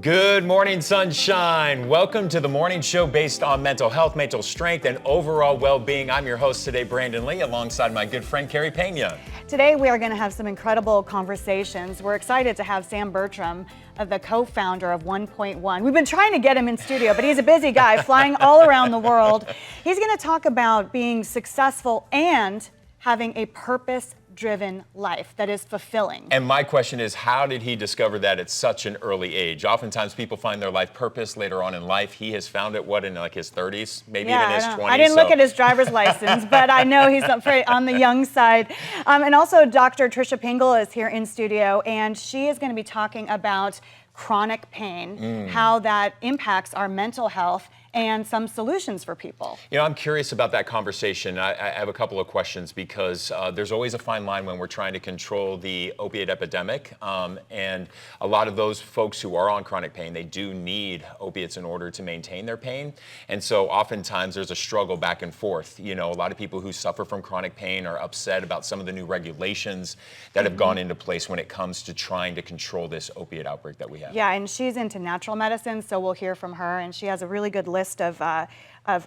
Good morning, sunshine. Welcome to the morning show based on mental health, mental strength, and overall well-being. I'm your host today, Brandon Lee, alongside my good friend, Carey and Pena. Today, we are going to have some incredible conversations. We're excited to have Sam Bertram, the co-founder of OnePointOne. We've been trying to get him in studio, but he's a busy guy flying all around the world. He's going to talk about being successful and having a purpose-driven life that is fulfilling. And my question is, how did he discover that at such an early age? Oftentimes people find their life purpose later on in life. He has found it, in like his 30s, maybe even his 20s? I didn't look at his driver's license, but I know he's on the young side. And also Dr. Tricia Pingel is here in studio, and she is going to be talking about chronic pain, how that impacts our mental health, and some solutions for people. You know, I'm curious about that conversation. I have a couple of questions because there's always a fine line when we're trying to control the opiate epidemic. And a lot of those folks who are on chronic pain, they do need opiates in order to maintain their pain. And so oftentimes there's a struggle back and forth. You know, a lot of people who suffer from chronic pain are upset about some of the new regulations that have gone into place when it comes to trying to control this opiate outbreak that we have. Yeah, and she's into natural medicine, so we'll hear from her, and she has a really good list of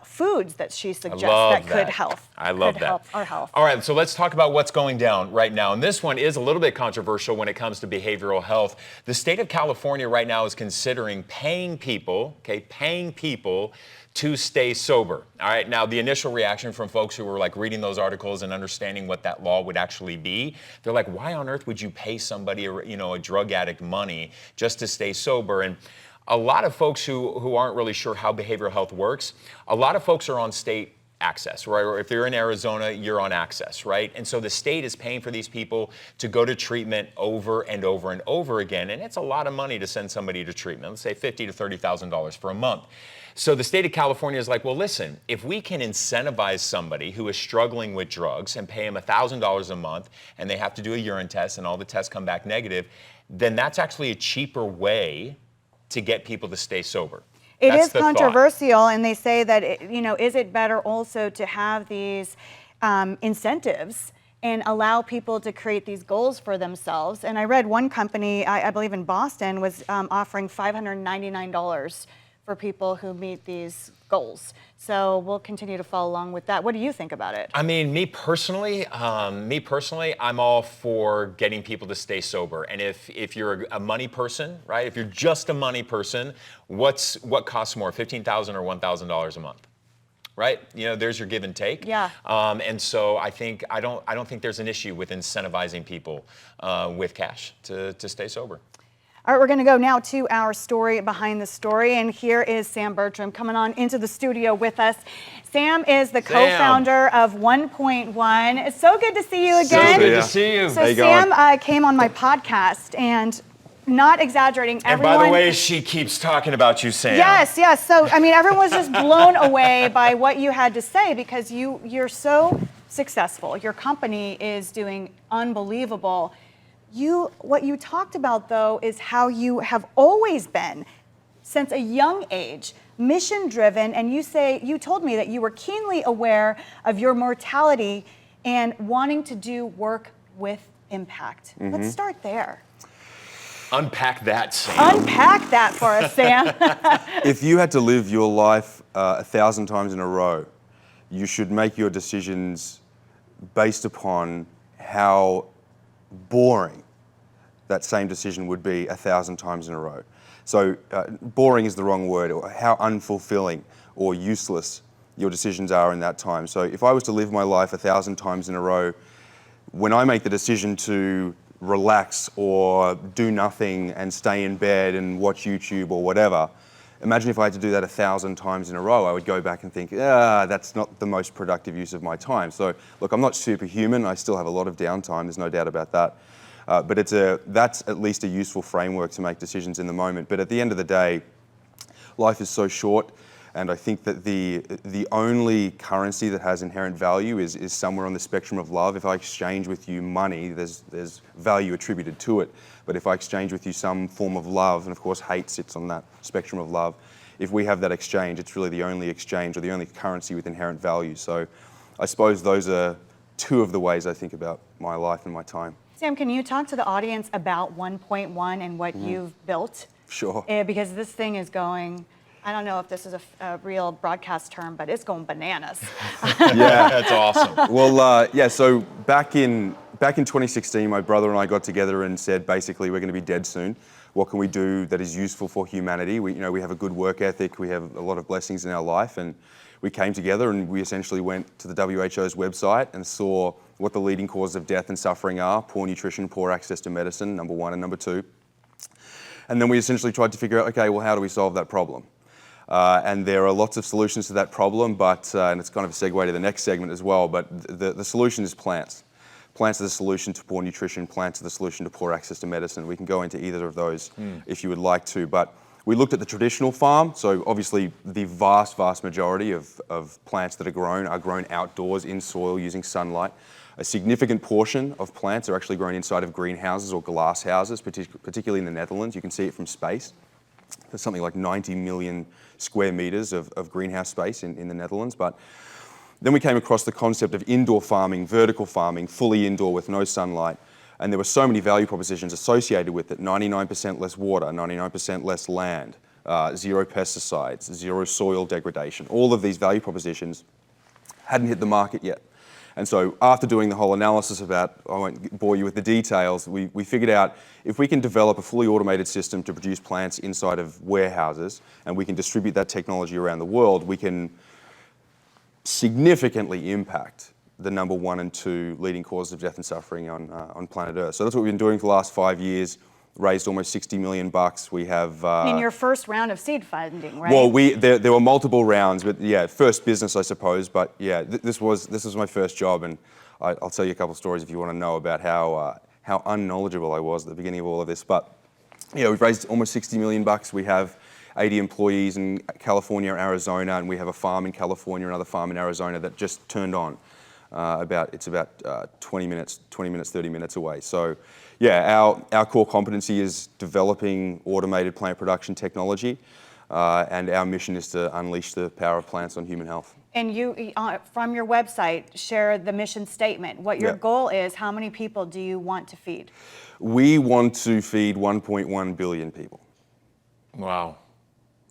foods that she suggests that could help. I love that. Help our health. All right, so let's talk about what's going down right now. And this one is a little bit controversial when it comes to behavioral health. The state of California right now is considering paying people to stay sober. All right, now the initial reaction from folks who were like reading those articles and understanding what that law would actually be, they're like, why on earth would you pay somebody, a drug addict money just to stay sober? And a lot of folks who aren't really sure how behavioral health works, a lot of folks are on state access, right? Or if you're in Arizona, you're on access, right? And so the state is paying for these people to go to treatment over and over and over again. And it's a lot of money to send somebody to treatment. Let's say $50,000 to $30,000 for a month. So the state of California is like, well, listen, if we can incentivize somebody who is struggling with drugs and pay them $1,000 a month and they have to do a urine test and all the tests come back negative, then that's actually a cheaper way to get people to stay sober. It is controversial, and they say that, is it better also to have these incentives and allow people to create these goals for themselves? And I read one company, I believe in Boston, was offering $599 for people who meet these goals. So we'll continue to follow along with that. What do you think about it? I mean, me personally, I'm all for getting people to stay sober. And if you're a money person, right? If you're just a money person, what costs more, $15,000 or $1,000 a month? Right? There's your give and take. Yeah. And so I don't think there's an issue with incentivizing people with cash to stay sober. All right, we're going to go now to our story behind the story, and here is Sam Bertram coming on into the studio with us. Sam is the co-founder of OnePointOne. It's so good to see you again. So good to see you. So Sam came on my podcast, and not exaggerating, everyone... And by the way, she keeps talking about you, Sam. Yes. So, everyone was just blown away by what you had to say because you're so successful. Your company is doing unbelievable. What you talked about, though, is how you have always been, since a young age, mission-driven, and you told me that you were keenly aware of your mortality and wanting to do work with impact. Let's start there. Unpack that, Sam. Unpack that for us, Sam. If you had to live your life 1,000 times in a row, you should make your decisions based upon how boring that same decision would be 1,000 times in a row. So boring is the wrong word, or how unfulfilling or useless your decisions are in that time. So if I was to live my life 1,000 times in a row, when I make the decision to relax or do nothing and stay in bed and watch YouTube or whatever, imagine if I had to do that 1,000 times in a row. I would go back and think, that's not the most productive use of my time. So look, I'm not superhuman. I still have a lot of downtime. There's no doubt about that. But that's at least a useful framework to make decisions in the moment. But at the end of the day, life is so short, and I think that the only currency that has inherent value is somewhere on the spectrum of love. If I exchange with you money, there's value attributed to it. But if I exchange with you some form of love, and of course hate sits on that spectrum of love, if we have that exchange, it's really the only exchange or the only currency with inherent value. So I suppose those are two of the ways I think about my life and my time. Sam, can you talk to the audience about OnePointOne and what you've built? Sure. Because this thing is going, I don't know if this is a real broadcast term, but it's going bananas. Yeah. That's awesome. Well, yeah, so back in 2016, my brother and I got together and said, basically, we're going to be dead soon. What can we do that is useful for humanity? We have a good work ethic. We have a lot of blessings in our life. And we came together and we essentially went to the WHO's website and saw what the leading causes of death and suffering are: poor nutrition, poor access to medicine, number one, and number two. And then we essentially tried to figure out, okay, well, how do we solve that problem? And there are lots of solutions to that problem, but and it's kind of a segue to the next segment as well, but the solution is plants. Plants are the solution to poor nutrition. Plants are the solution to poor access to medicine. We can go into either of those if you would like to, but we looked at the traditional farm. So obviously the vast majority of plants that are grown outdoors in soil using sunlight. A significant portion of plants are actually grown inside of greenhouses or glass houses, particularly in the Netherlands. You can see it from space. There's something like 90 million square meters of greenhouse space in the Netherlands. But then we came across the concept of indoor farming, vertical farming, fully indoor with no sunlight. And there were so many value propositions associated with it: 99% less water, 99% less land, 0 pesticides, 0 soil degradation. All of these value propositions hadn't hit the market yet. And so after doing the whole analysis about, I won't bore you with the details, we figured out if we can develop a fully automated system to produce plants inside of warehouses and we can distribute that technology around the world, we can significantly impact the number 1 and 2 leading causes of death and suffering on planet Earth. So that's what we've been doing for the last 5 years. Raised almost $60 million. We have In your first round of seed funding, right? well, there were multiple rounds, but yeah, first business, I suppose. But yeah, this was my first job, and I'll tell you a couple of stories if you want to know about how unknowledgeable I was at the beginning of all of this. But yeah, we've raised almost $60 million. We have 80 employees in California and Arizona, and we have a farm in California, another farm in Arizona that just turned on. It's about 20 minutes, 30 minutes away. So yeah, our core competency is developing automated plant production technology, and our mission is to unleash the power of plants on human health. And you, from your website, share the mission statement. What your goal is, how many people do you want to feed? We want to feed 1.1 billion people. Wow.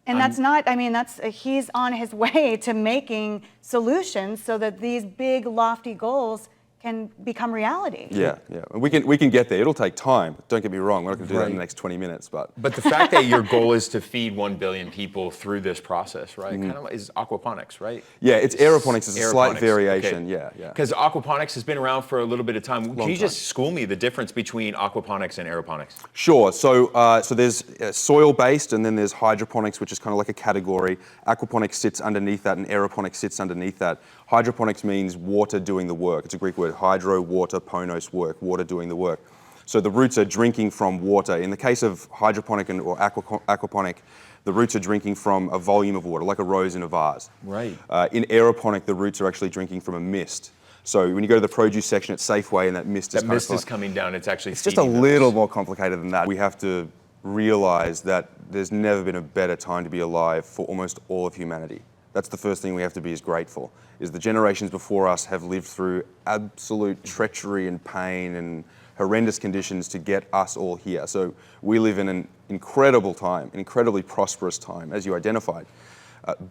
And that's not, I mean, he's on his way to making solutions so that these big, lofty goals can become reality. Yeah. We can get there. It'll take time. Don't get me wrong. We're not going to do that in the next 20 minutes. But the fact that your goal is to feed 1 billion people through this process, right? Kind of is aquaponics, right? Yeah, it's aeroponics. It's a slight Aeroponics, variation. okay. Yeah. Because aquaponics has been around for a little bit of time. Can you just time. school me the difference between aquaponics and aeroponics? Sure. So there's soil-based, and then there's hydroponics, which is kind of like a category. Aquaponics sits underneath that, and aeroponics sits underneath that. Hydroponics means water doing the work. It's a Greek word: hydro, water, ponos, work, water doing the work. So the roots are drinking from water. In the case of hydroponic or aquaponic, the roots are drinking from a volume of water, like a rose in a vase. Right. In aeroponic, the roots are actually drinking from a mist. So when you go to the produce section at Safeway and that mist is coming down, it's actually It's just a little more complicated than that. We have to realize that there's never been a better time to be alive for almost all of humanity. That's the first thing we have to be is grateful, is the generations before us have lived through absolute treachery and pain and horrendous conditions to get us all here. So we live in an incredible time, an incredibly prosperous time, as you identified.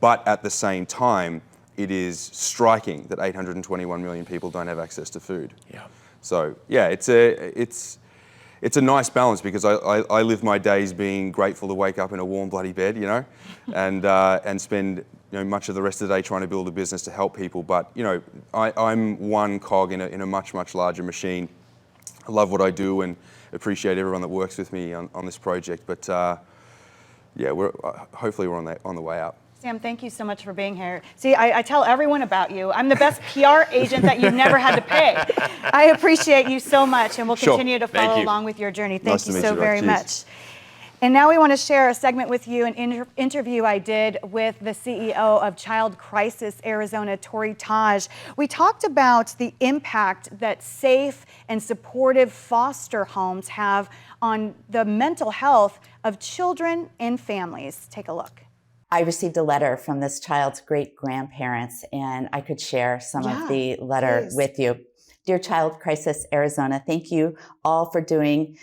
But at the same time, it is striking that 821 million people don't have access to food. Yeah. So yeah, it's a nice balance, because I live my days being grateful to wake up in a warm bloody bed, and spend much of the rest of the day trying to build a business to help people. But I'm one cog in a much larger machine. I love what I do and appreciate everyone that works with me on this project. But yeah, hopefully we're on the way up. Sam, thank you so much for being here. See, I tell everyone about you. I'm the best PR agent that you've never had to pay. I appreciate you so much, and we'll continue to follow along with your journey. Thank you so very much. And now we want to share a segment with you, an interview I did with the CEO of Child Crisis Arizona, Tori Taj. We talked about the impact that safe and supportive foster homes have on the mental health of children and families. Take a look. I received a letter from this child's great-grandparents, and I could share some of the letter with you. Dear Child Crisis Arizona, thank you all for doing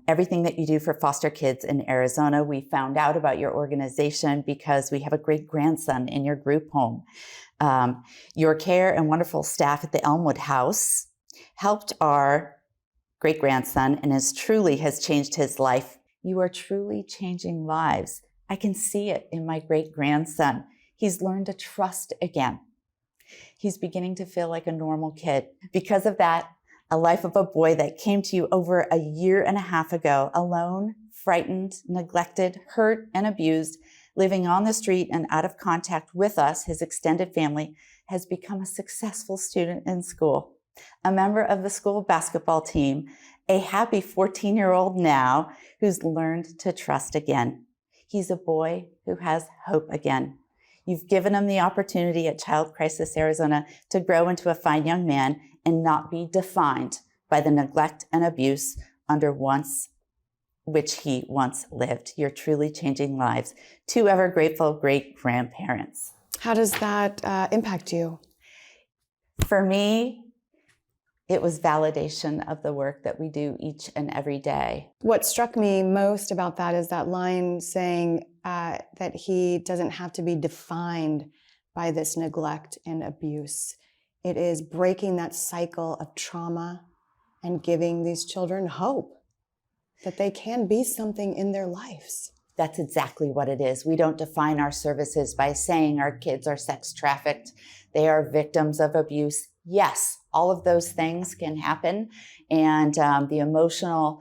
everything that you do for foster kids in Arizona. We found out about your organization because we have a great grandson in your group home. Your care and wonderful staff at the Elmwood House helped our great grandson and has changed his life. You are truly changing lives. I can see it in my great grandson. He's learned to trust again. He's beginning to feel like a normal kid. Because of that, a life of a boy that came to you over a year and a half ago, alone, frightened, neglected, hurt, and abused, living on the street and out of contact with us, his extended family, has become a successful student in school, a member of the school basketball team, a happy 14-year-old now who's learned to trust again. He's a boy who has hope again. You've given him the opportunity at Child Crisis Arizona to grow into a fine young man and not be defined by the neglect and abuse under which he once lived. You're truly changing lives. Two ever grateful great grandparents. How does that impact you? For me, it was validation of the work that we do each and every day. What struck me most about that is that line saying that he doesn't have to be defined by this neglect and abuse. It is breaking that cycle of trauma and giving these children hope that they can be something in their lives. That's exactly what it is. We don't define our services by saying our kids are sex trafficked. They are victims of abuse. Yes, all of those things can happen. And the emotional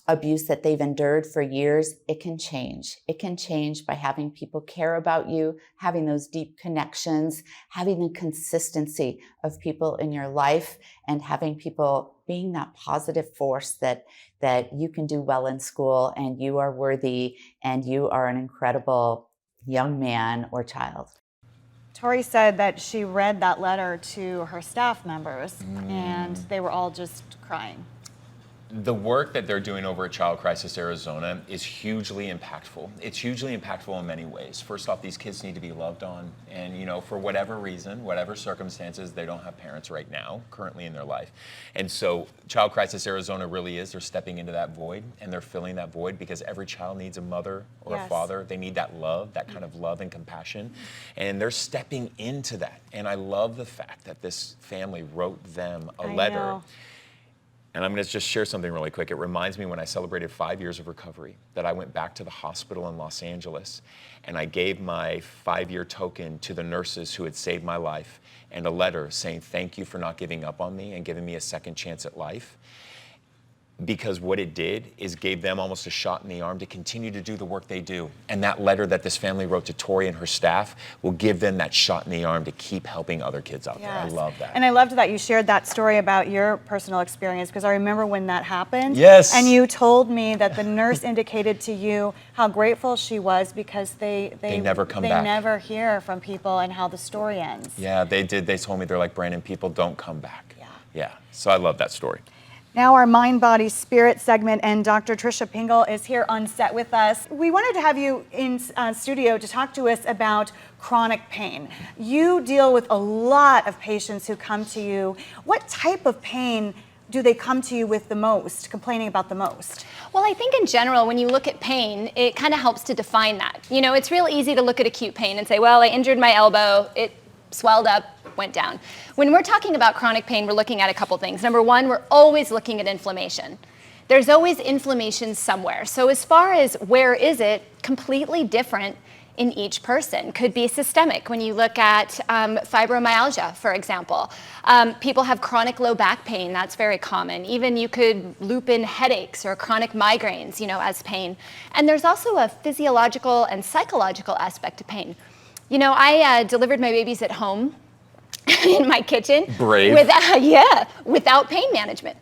abuse that they've endured for years, it can change. It can change by having people care about you, having those deep connections, having the consistency of people in your life, and having people being that positive force that you can do well in school and you are worthy and you are an incredible young man or child. Tori said that she read that letter to her staff members and they were all just crying. The work that they're doing over at Child Crisis Arizona is hugely impactful. It's hugely impactful in many ways. First off, these kids need to be loved on. And, you know, for whatever reason, whatever circumstances, they don't have parents right now, currently in their life. And so Child Crisis Arizona really is, they're stepping into that void and they're filling that void because every child needs a mother or a father. They need that love, that kind of love and compassion. And they're stepping into that. And I love the fact that this family wrote them a letter. And I'm going to just share something really quick. It reminds me when I celebrated 5 years of recovery that I went back to the hospital in Los Angeles and I gave my 5-year token to the nurses who had saved my life and a letter saying thank you for not giving up on me and giving me a second chance at life. Because what it did is gave them almost a shot in the arm to continue to do the work they do. And that letter that this family wrote to Tori and her staff will give them that shot in the arm to keep helping other kids out there. I love that. And I loved that you shared that story about your personal experience because I remember when that happened. Yes. And you told me that the nurse indicated to you how grateful she was because they never come back. They never hear from people and how the story ends. Yeah, they did. They told me, they're like, Brandon, people don't come back. Yeah. So I love that story. Now our Mind, Body, Spirit segment, and Dr. Tricia Pingel is here on set with us. We wanted to have you in studio to talk to us about chronic pain. You deal with a lot of patients who come to you. What type of pain do they come to you with the most, complaining about the most? Well, I think in general, when you look at pain, it kind of helps to define that. You know, it's real easy to look at acute pain and say, well, I injured my elbow, it swelled up, went down. When we're talking about chronic pain, we're looking at a couple things. Number one, we're always looking at inflammation. There's always inflammation somewhere. So as far as where is it, completely different in each person. Could be systemic. When you look at fibromyalgia, for example, people have chronic low back pain. That's very common. Even you could loop in headaches or chronic migraines, you know, as pain. And there's also a physiological and psychological aspect to pain. You know, I delivered my babies at home in my kitchen. Brave. Without pain management.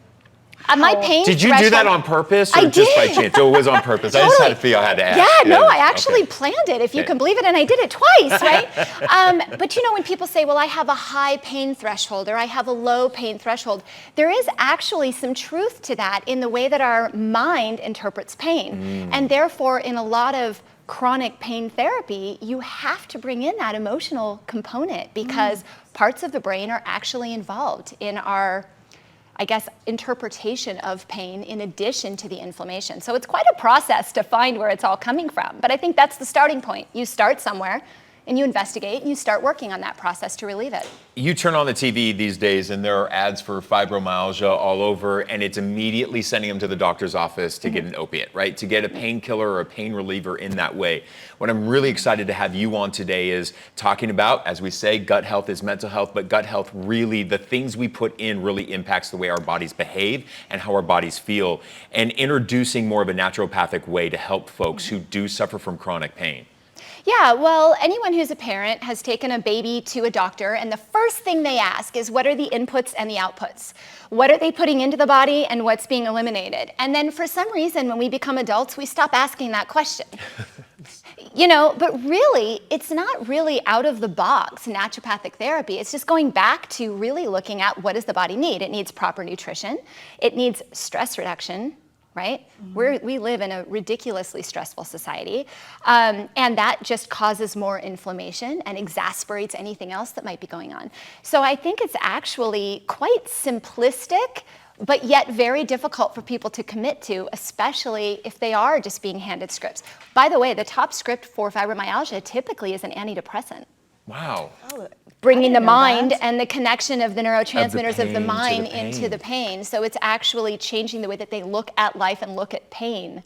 My pain Did you do that on purpose or I just by did. chance? Oh, it was on purpose. Totally. I just had to feel I had to ask. Yeah, no, I actually planned it, if you Okay. can believe it, and I did it twice, right? But you know, when people say, well, I have a high pain threshold or I have a low pain threshold, there is actually some truth to that in the way that our mind interprets pain. And therefore, in a lot of chronic pain therapy, you have to bring in that emotional component because parts of the brain are actually involved in our, I guess, interpretation of pain in addition to the inflammation. So it's quite a process to find where it's all coming from. But I think that's the starting point. You start somewhere and you investigate and you start working on that process to relieve it. You turn on the TV these days and there are ads for fibromyalgia all over, and it's immediately sending them to the doctor's office to get an opiate, right? To get a painkiller or a pain reliever in that way. What I'm really excited to have you on today is talking about, as we say, gut health is mental health, but gut health really, the things we put in really impacts the way our bodies behave and how our bodies feel, and introducing more of a naturopathic way to help folks who do suffer from chronic pain. Yeah, well, anyone who's a parent has taken a baby to a doctor, and the first thing they ask is what are the inputs and the outputs? What are they putting into the body and what's being eliminated? And then for some reason, when we become adults, we stop asking that question. You know, but really, it's not really out of the box naturopathic therapy. It's just going back to really looking at what does the body need. It needs proper nutrition. It needs stress reduction. Right? We live in a ridiculously stressful society, and that just causes more inflammation and exasperates anything else that might be going on. So I think it's actually quite simplistic, but yet very difficult for people to commit to, especially if they are just being handed scripts. By the way, the top script for fibromyalgia typically is an antidepressant. Wow. Bringing the didn't know mind that. and the connection of the neurotransmitters of the pain to mind the pain. into the pain. So it's actually changing the way that they look at life and look at pain.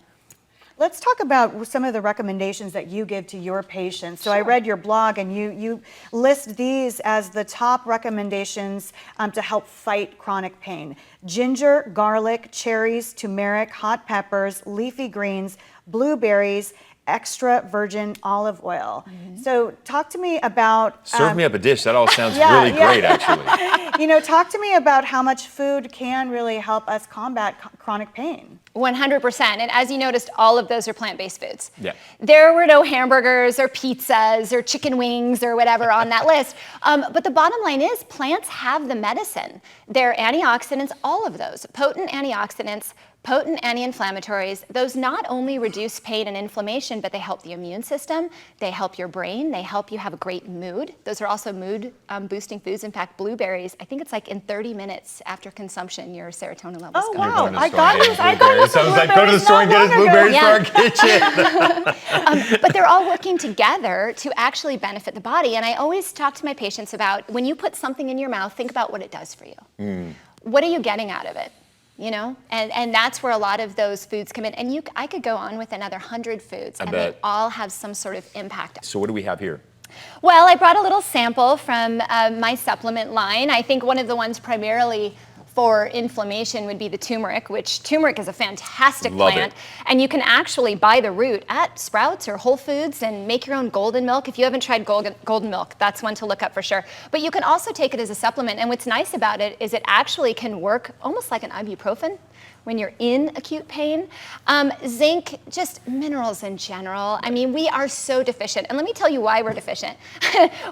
Let's talk about some of the recommendations that you give to your patients. So I read your blog and you list these as the top recommendations to help fight chronic pain. Ginger, garlic, cherries, turmeric, hot peppers, leafy greens, blueberries, extra virgin olive oil. So talk to me about... Serve me up a dish. That all sounds yeah, really yeah. great, actually. You know, talk to me about how much food can really help us combat chronic pain. 100%. And as you noticed, all of those are plant-based foods. Yeah. There were no hamburgers or pizzas or chicken wings or whatever on that list. But the bottom line is plants have the medicine. They're antioxidants, all of those, potent antioxidants, potent anti-inflammatories. Those not only reduce pain and inflammation, but they help the immune system, they help your brain, they help you have a great mood. Those are also mood boosting foods. In fact, blueberries, I think it's like in 30 minutes after consumption, your serotonin levels Oh, go wow. up. I got you Blueberries. some Sounds like go to the blueberries store and get us not blueberries long for our kitchen. But they're all working together to actually benefit the body. And I always talk to my patients about when you put something in your mouth, think about what it does for you. What are you getting out of it? You know, and that's where a lot of those foods come in. And I could go on with another 100 foods, and bet. they all have some sort of impact. So what do we have here? Well, I brought a little sample from my supplement line. I think one of the ones primarily for inflammation would be the turmeric, which turmeric is a fantastic Love plant. it. And you can actually buy the root at Sprouts or Whole Foods and make your own golden milk. If you haven't tried golden milk, that's one to look up for sure. But you can also take it as a supplement. And what's nice about it is it actually can work almost like an ibuprofen when you're in acute pain. Zinc, just minerals in general. I mean, we are so deficient. And let me tell you why we're deficient.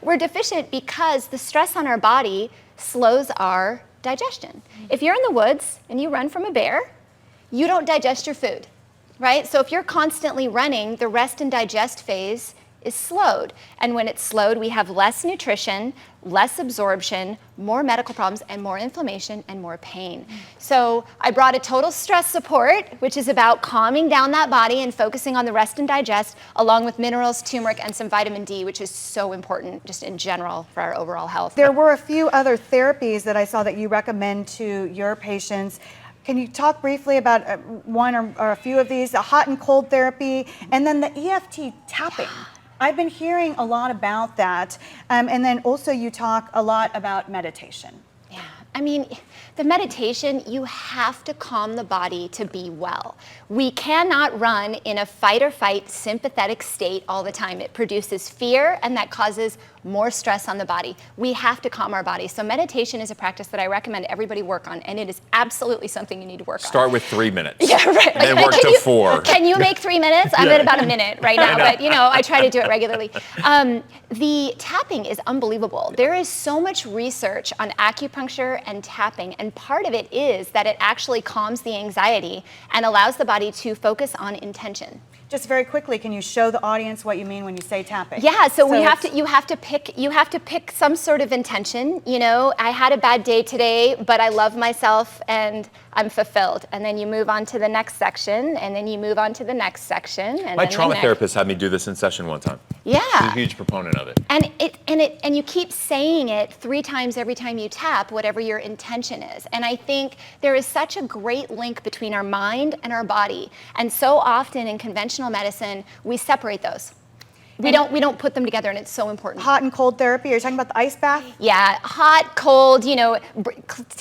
We're deficient because the stress on our body slows our digestion. If you're in the woods and you run from a bear, you don't digest your food, right? So if you're constantly running, the rest and digest phase is slowed. And when it's slowed, we have less nutrition, less absorption, more medical problems, and more inflammation and more pain. So I brought a total stress support, which is about calming down that body and focusing on the rest and digest, along with minerals, turmeric, and some vitamin D, which is so important just in general for our overall health. There were a few other therapies that I saw that you recommend to your patients. Can you talk briefly about one or a few of these? The hot and cold therapy, and then the EFT tapping. I've been hearing a lot about that. And then also you talk a lot about meditation. Yeah, I mean, the meditation, you have to calm the body to be well. We cannot run in a fight or fight sympathetic state all the time. It produces fear and that causes more stress on the body. We have to calm our body. So meditation is a practice that I recommend everybody work on, and it is absolutely something you need to work on. Start with 3 minutes. Yeah, right. And then work to 4. Can you make 3 minutes? I'm at about a minute right now, but you know, I try to do it regularly. The tapping is unbelievable. There is so much research on acupuncture and tapping. And part of it is that it actually calms the anxiety and allows the body to focus on intention. Just very quickly, can you show the audience what you mean when you say tapping? Yeah, so you have to pick some sort of intention. You know, I had a bad day today, but I love myself and I'm fulfilled. And then you move on to the next section, and then you move on to the next section. And My then trauma the next. therapist had me do this in session one time. Yeah. She's a huge proponent of it. And you keep saying it 3 times every time you tap, whatever your intention is. And I think there is such a great link between our mind and our body. And so often in conventional medicine, we separate those. We don't put them together, and it's so important. Hot and cold therapy, are you talking about the ice bath? Yeah, hot, cold, you know,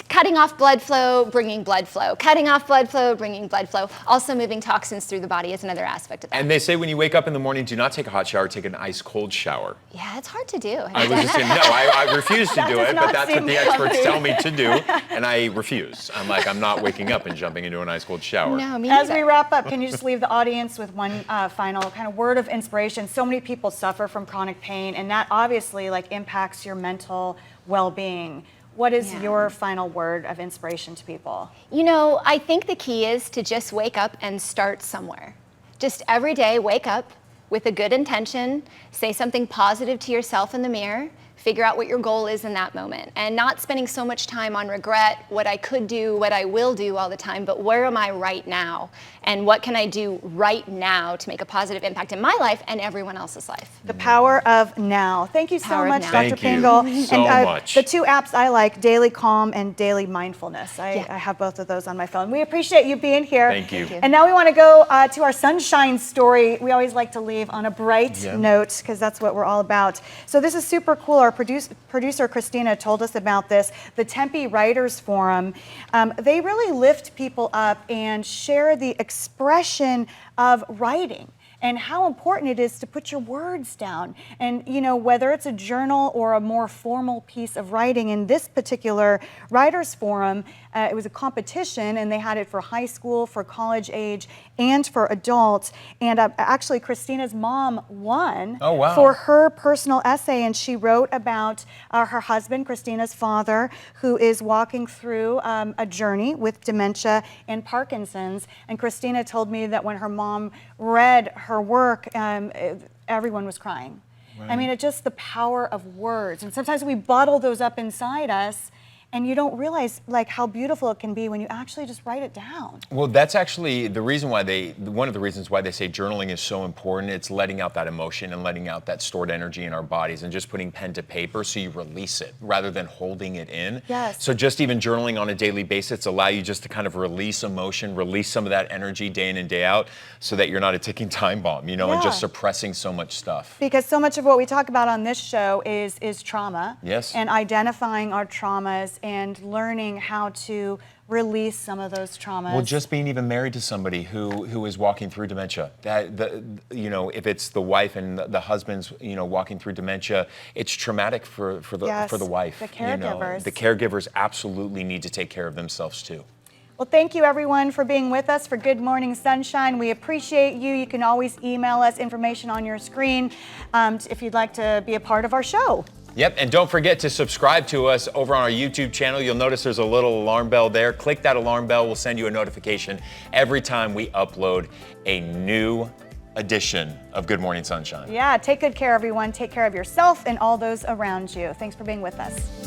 cutting off blood flow, bringing blood flow. Cutting off blood flow, bringing blood flow. Also moving toxins through the body is another aspect of that. And they say when you wake up in the morning, do not take a hot shower, take an ice cold shower. Yeah, it's hard to do. I was just saying, no, I refuse to do does it, not but that's what seem the experts comfy. tell me to do, and I refuse. I'm like, I'm not waking up and jumping into an ice cold shower. No, me As neither. we wrap up, can you just leave the audience with one final kind of word of inspiration? So many people suffer from chronic pain, and that obviously impacts your mental well-being. What is your final word of inspiration to people? You know, I think the key is to just wake up and start somewhere. Just every day, wake up with a good intention, say something positive to yourself in the mirror, figure out what your goal is in that moment, and not spending so much time on regret, what I could do, what I will do all the time, but where am I right now? And what can I do right now to make a positive impact in my life and everyone else's life? The power of now. Thank you so Power of much, now. Dr. Thank you Pingel. so and much. the 2 apps I like, Daily Calm and Daily Mindfulness. I have both of those on my phone. We appreciate you being here. Thank you. And now we want to go to our sunshine story. We always like to leave on a bright note because that's what we're all about. So this is super cool. Our producer Christina told us about this. The Tempe Writers Forum, they really lift people up and share the expression of writing and how important it is to put your words down. And you know, whether it's a journal or a more formal piece of writing, in this particular Writers Forum, it was a competition, and they had it for high school, for college age, and for adults. And actually, Christina's mom won for her personal essay, and she wrote about her husband, Christina's father, who is walking through a journey with dementia and Parkinson's. And Christina told me that when her mom read her work, everyone was crying. I mean, it's just the power of words. And sometimes we bottle those up inside us, and you don't realize how beautiful it can be when you actually just write it down. Well, that's actually the reason why one of the reasons why they say journaling is so important. It's letting out that emotion and letting out that stored energy in our bodies and just putting pen to paper so you release it rather than holding it in. Yes. So just even journaling on a daily basis allow you just to kind of release emotion, release some of that energy day in and day out so that you're not a ticking time bomb, you know, and just suppressing so much stuff. Because so much of what we talk about on this show is trauma. Yes. And identifying our traumas and learning how to release some of those traumas. Well, just being even married to somebody who is walking through dementia, if it's the wife and the husband's, walking through dementia, it's traumatic for the wife. The caregivers. The caregivers absolutely need to take care of themselves too. Well, thank you everyone for being with us for Good Morning Sunshine. We appreciate you. You can always email us information on your screen if you'd like to be a part of our show. Yep, and don't forget to subscribe to us over on our YouTube channel. You'll notice there's a little alarm bell there. Click that alarm bell. We'll send you a notification every time we upload a new edition of Good Morning Sunshine. Yeah, take good care, everyone. Take care of yourself and all those around you. Thanks for being with us.